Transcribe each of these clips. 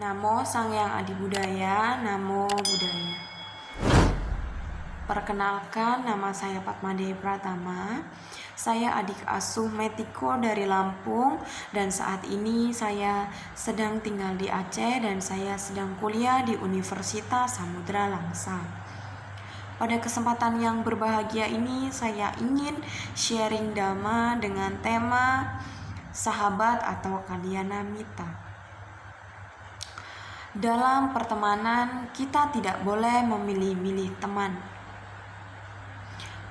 Namo Sang Hyang Adi Budaya, Namo Buddhaya. Perkenalkan, nama saya Padmadewi Pratama. Saya adik asuh Metiko dari Lampung dan saat ini saya sedang tinggal di Aceh dan saya sedang kuliah di Universitas Samudra Langsa. Pada kesempatan yang berbahagia ini saya ingin sharing dhamma dengan tema sahabat atau kalyana mita. Dalam pertemanan kita tidak boleh memilih-milih teman.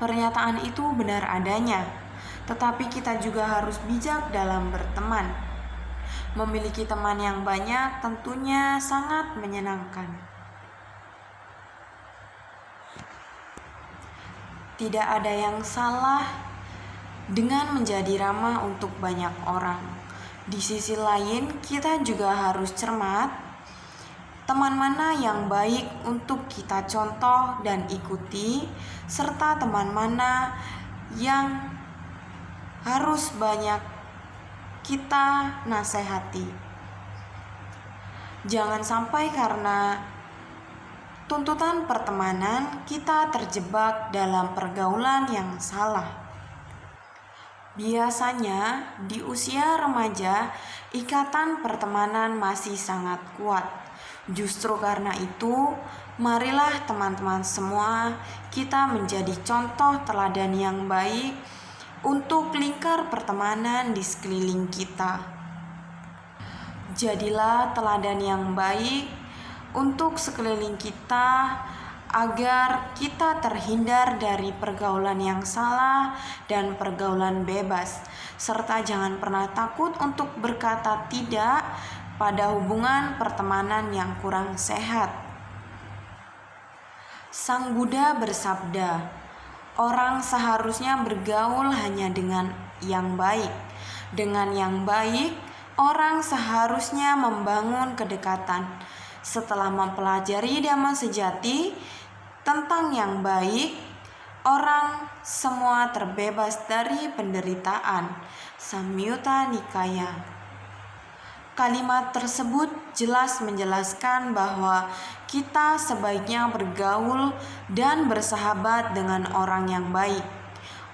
Pernyataan itu benar adanya, tetapi kita juga harus bijak dalam berteman. Memiliki teman yang banyak tentunya sangat menyenangkan. Tidak ada yang salah dengan menjadi ramah untuk banyak orang. Di sisi lain, kita juga harus cermat teman mana yang baik untuk kita contoh dan ikuti, serta teman mana yang harus banyak kita nasihati. Jangan sampai karena tuntutan pertemanan kita terjebak dalam pergaulan yang salah. Biasanya di usia remaja, ikatan pertemanan masih sangat kuat. Justru karena itu, marilah teman-teman semua kita menjadi contoh teladan yang baik untuk lingkar pertemanan di sekeliling kita. Jadilah teladan yang baik untuk sekeliling kita agar kita terhindar dari pergaulan yang salah dan pergaulan bebas, serta jangan pernah takut untuk berkata tidak pada hubungan pertemanan yang kurang sehat. Sang Buddha bersabda, orang seharusnya bergaul hanya dengan yang baik. Dengan yang baik, orang seharusnya membangun kedekatan. Setelah mempelajari dhamma sejati tentang yang baik, orang semua terbebas dari penderitaan. Samyutta Nikaya. Kalimat tersebut jelas menjelaskan bahwa kita sebaiknya bergaul dan bersahabat dengan orang yang baik.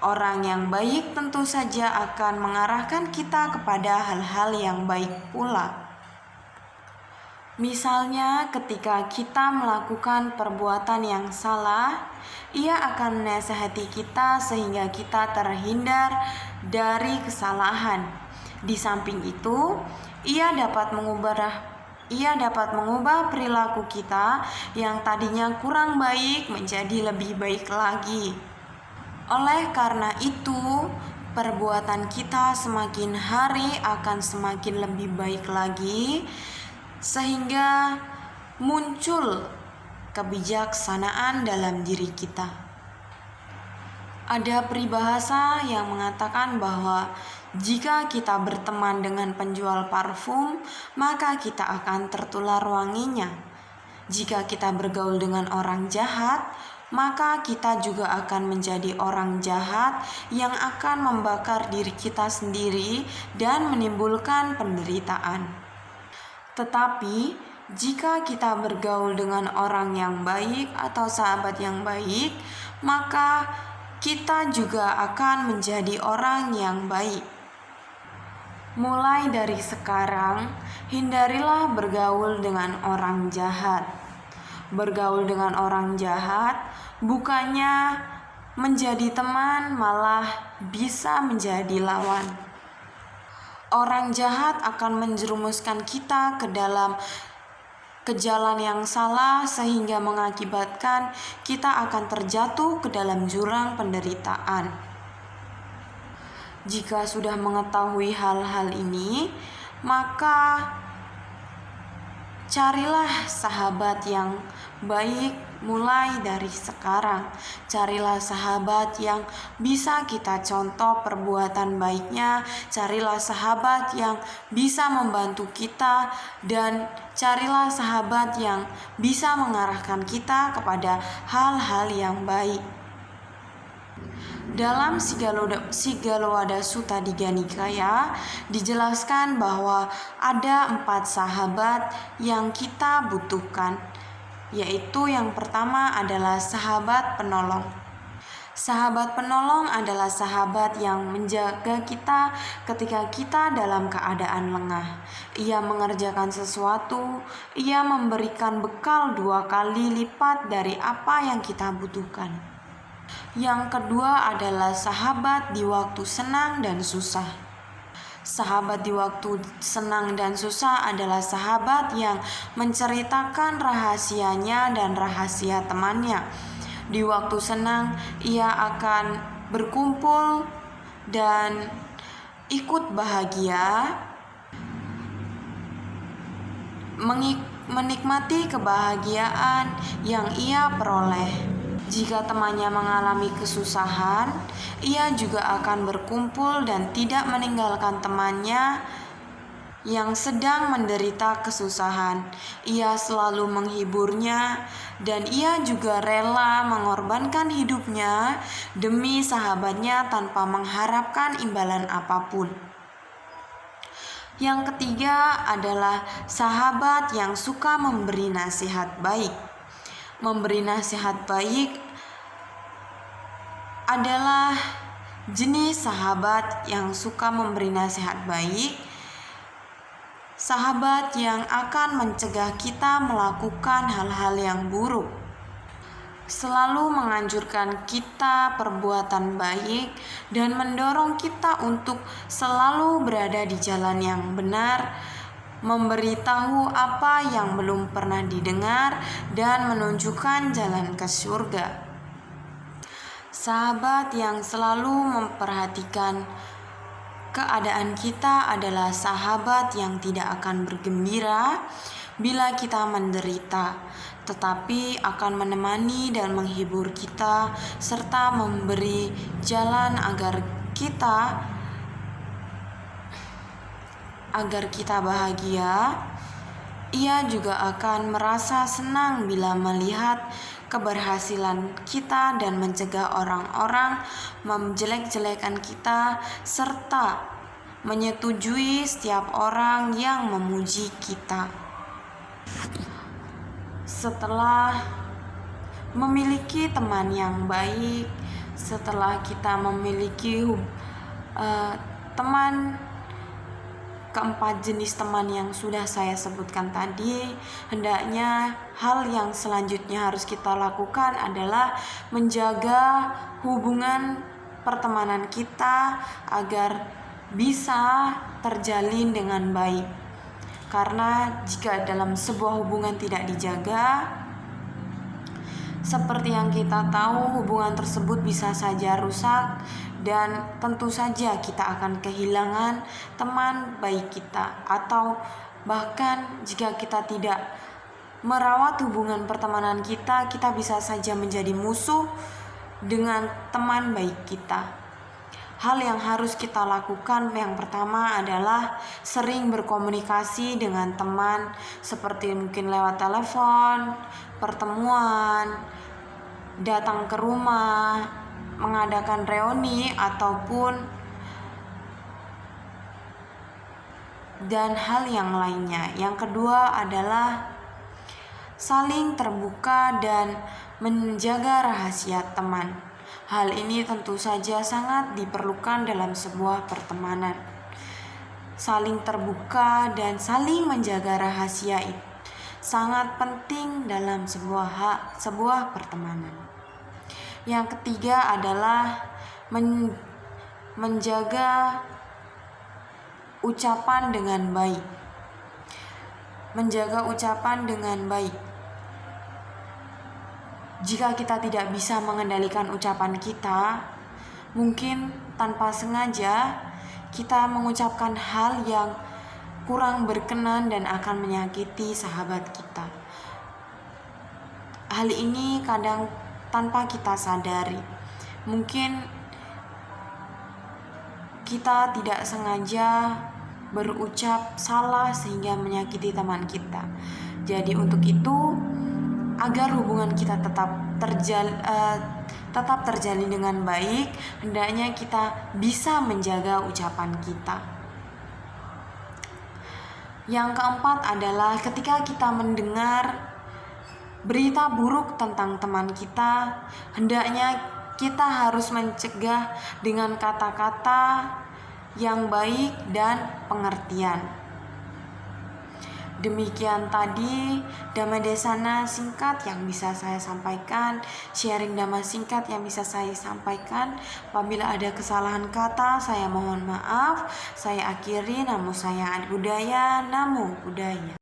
Orang yang baik tentu saja akan mengarahkan kita kepada hal-hal yang baik pula. Misalnya ketika kita melakukan perbuatan yang salah, ia akan menasihati kita sehingga kita terhindar dari kesalahan. Di samping itu, ia dapat mengubah perilaku kita yang tadinya kurang baik menjadi lebih baik lagi. Oleh karena itu, perbuatan kita semakin hari akan semakin lebih baik lagi, sehingga muncul kebijaksanaan dalam diri kita. Ada peribahasa yang mengatakan bahwa jika kita berteman dengan penjual parfum, maka kita akan tertular wanginya. Jika kita bergaul dengan orang jahat, maka kita juga akan menjadi orang jahat yang akan membakar diri kita sendiri dan menimbulkan penderitaan. Tetapi, jika kita bergaul dengan orang yang baik atau sahabat yang baik, maka kita juga akan menjadi orang yang baik. Mulai dari sekarang, hindarilah bergaul dengan orang jahat. Bergaul dengan orang jahat bukannya menjadi teman, malah bisa menjadi lawan. Orang jahat akan menjerumuskan kita ke jalan yang salah sehingga mengakibatkan kita akan terjatuh ke dalam jurang penderitaan. Jika sudah mengetahui hal-hal ini, maka carilah sahabat yang baik mulai dari sekarang. Carilah sahabat yang bisa kita contoh perbuatan baiknya. Carilah sahabat yang bisa membantu kita, dan carilah sahabat yang bisa mengarahkan kita kepada hal-hal yang baik. Dalam Sigalowada Sutta Digha Nikaya dijelaskan bahwa ada 4 sahabat yang kita butuhkan, yaitu yang pertama adalah sahabat penolong. Sahabat penolong adalah sahabat yang menjaga kita ketika kita dalam keadaan lengah. Ia mengerjakan sesuatu, ia memberikan bekal 2 kali lipat dari apa yang kita butuhkan. Yang kedua adalah sahabat di waktu senang dan susah. Sahabat di waktu senang dan susah adalah sahabat yang menceritakan rahasianya dan rahasia temannya. Di waktu senang, ia akan berkumpul dan ikut bahagia, menikmati kebahagiaan yang ia peroleh. Jika temannya mengalami kesusahan, ia juga akan berkumpul dan tidak meninggalkan temannya yang sedang menderita kesusahan. Ia selalu menghiburnya dan ia juga rela mengorbankan hidupnya demi sahabatnya tanpa mengharapkan imbalan apapun. Yang ketiga adalah sahabat yang suka memberi nasihat baik. Memberi nasihat baik adalah jenis sahabat yang suka memberi nasihat baik. Sahabat yang akan mencegah kita melakukan hal-hal yang buruk, selalu menganjurkan kita perbuatan baik dan mendorong kita untuk selalu berada di jalan yang benar, memberitahu apa yang belum pernah didengar dan menunjukkan jalan ke surga. Sahabat yang selalu memperhatikan keadaan kita adalah sahabat yang tidak akan bergembira bila kita menderita, tetapi akan menemani dan menghibur kita serta memberi jalan agar kita bahagia. Ia juga akan merasa senang bila melihat keberhasilan kita dan mencegah orang-orang menjelek-jelekan kita serta menyetujui setiap orang yang memuji kita. Setelah memiliki teman yang baik, setelah kita memiliki teman, keempat jenis teman yang sudah saya sebutkan tadi, hendaknya hal yang selanjutnya harus kita lakukan adalah menjaga hubungan pertemanan kita agar bisa terjalin dengan baik. Karena jika dalam sebuah hubungan tidak dijaga, seperti yang kita tahu, hubungan tersebut bisa saja rusak dan tentu saja kita akan kehilangan teman baik kita, atau bahkan jika kita tidak merawat hubungan pertemanan kita bisa saja menjadi musuh dengan teman baik kita. Hal yang harus kita lakukan yang pertama adalah sering berkomunikasi dengan teman, seperti mungkin lewat telepon, pertemuan, datang ke rumah, mengadakan reuni ataupun dan hal yang lainnya. Yang kedua adalah saling terbuka dan menjaga rahasia teman. Hal ini tentu saja sangat diperlukan dalam sebuah pertemanan. Saling terbuka dan saling menjaga rahasia itu sangat penting dalam sebuah pertemanan. Yang ketiga adalah menjaga ucapan dengan baik. Menjaga ucapan dengan baik. Jika kita tidak bisa mengendalikan ucapan kita, mungkin tanpa sengaja kita mengucapkan hal yang kurang berkenan dan akan menyakiti sahabat kita. Hal ini kadang tanpa kita sadari. Mungkin kita tidak sengaja berucap salah sehingga menyakiti teman kita. Jadi untuk itu, agar hubungan kita tetap tetap terjalin dengan baik, hendaknya kita bisa menjaga ucapan kita. Yang keempat adalah ketika kita mendengar berita buruk tentang teman kita, hendaknya kita harus mencegah dengan kata-kata yang baik dan pengertian. Demikian tadi Dhamma Desana singkat yang bisa saya sampaikan, sharing Dhamma singkat yang bisa saya sampaikan. Apabila ada kesalahan kata, saya mohon maaf. Saya akhiri. Namo saya Adi Budaya. Namo Buddhaya.